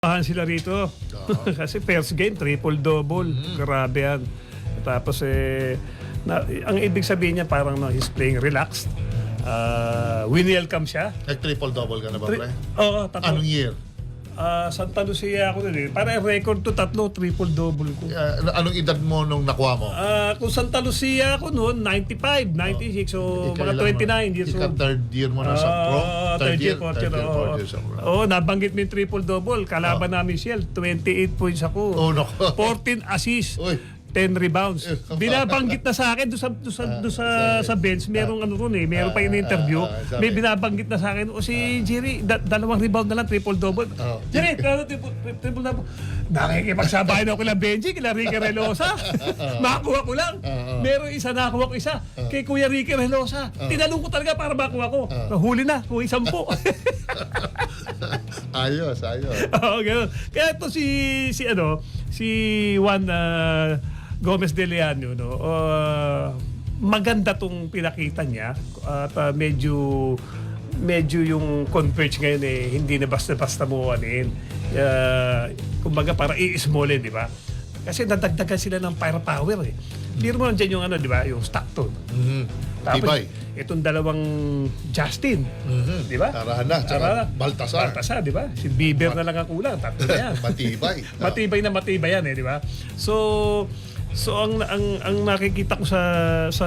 Sila rito. Kasi first game, triple-double. Grabe yan. Tapos ang ibig sabihin niya parang he's playing relaxed. Winelcome siya. Nag-triple-double ka na ba, pre? Oo, tatlo. Anong year? Santa Lucia ako nun eh. Para record to tatlo, triple-double ko. Anong edad mo nung nakuha mo? Kung Santa Lucia ako noon, 95, 96. So, mga 29 years old. Third year mo na sa pro? Third year, fourth year. Oo, nabanggit mo yung triple-double. Kalaban namin Shell, 28 points ako. Oh, naku. 14 assists. Uy. 10 rebounds. Binabanggit na sa akin doon sa bench, merong ano ron eh, meron pa yung interview. May binabanggit na sa akin, si Jerry, dalawang rebound na lang, triple-double. Jerry, triple-double. Nakikipagsabay na ako kila Benji, kila Ricky Relosa. Makakuha ko lang. Meron isa, nakakuha ko isa. Kay Kuya Ricky Relosa. Tinanong ko talaga para makuha ko. Nahuli na, kung 10. Ayos. Oo, gano'n. Kaya ito si Juan Gomez de Leon, no? Maganda tong pinakita niya at medyo yung converge ngayon hindi na basta-basta mo anin. Kumbaga para i-small, di ba? Kasi nadagdagan sila ng firepower eh. Biro mo nandiyan yung di ba? Yung Stockton. Tapos Tibay. itong dalawang Justin, di ba? Tarahan na. Tsaka Baltasar, di ba? Si Bieber na lang ang kulang. Tatlo na yan. Matibay. matibay yan di ba? So ang nakikita ko sa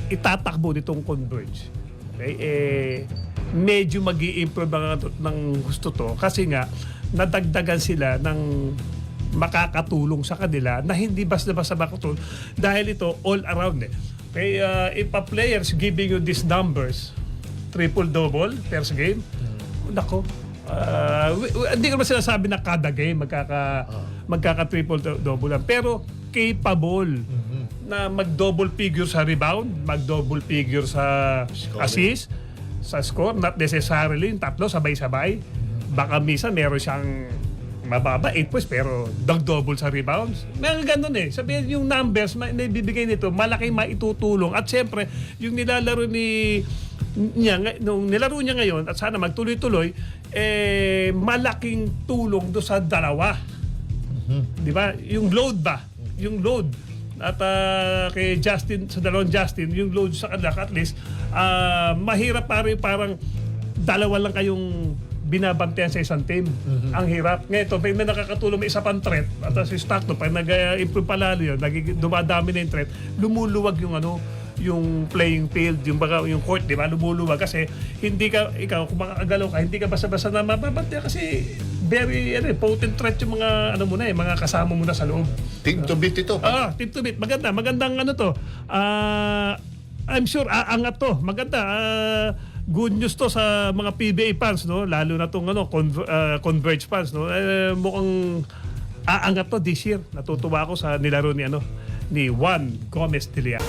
itatakbo nitong Converge. Okay? Medyo magi-improve ng gusto to kasi nga nadagdagan sila ng makakatulong sa kanila na hindi basta-basta makatulong dahil ito all around Okay, if a players giving you these numbers, triple-double first game, nako, hindi ko naman sinasabi na kada game magkaka-triple-double lang. Pero capable na mag-double figure sa rebound, mag-double figure sa assist, sa score. Not necessarily yung tatlo sabay-sabay. Baka minsan meron siyang mababa, 8 points, pero double sa rebounds. May ganun Sabihin yung numbers na ibibigay nito, malaki maitutulong. At siyempre, yung nilalaro nung nilaro niya ngayon at sana magtuloy-tuloy, malaking tulong do sa dalawa. Di ba? Yung load ba? Yung load. At kay Justin, sa dalawang Justin, yung load sa kanila, at least, mahirap parang dalawa lang kayong binabantayan sa isang team. Ang hirap. Ngayon, may nakakatulong, may isa pang threat. At si Stockton, pag nag-improve palalo yun, dumadami na yung threat, lumuluwag yung playing field, yung court, di ba? Lumuluwag kasi ikaw, kung makakagalaw ka, hindi ka basta-basta na mababantay kasi very potent threat yung mga mga kasama mo na sa loob. Team to beat ito. Team to beat. Magandang to. I'm sure aangat to. Maganda. Good news to sa mga PBA fans, no? Lalo na tong Converge fans, no? Mukhang aangat to this year. Natutuwa ako sa nilaro ni Juan Gomez de Leon.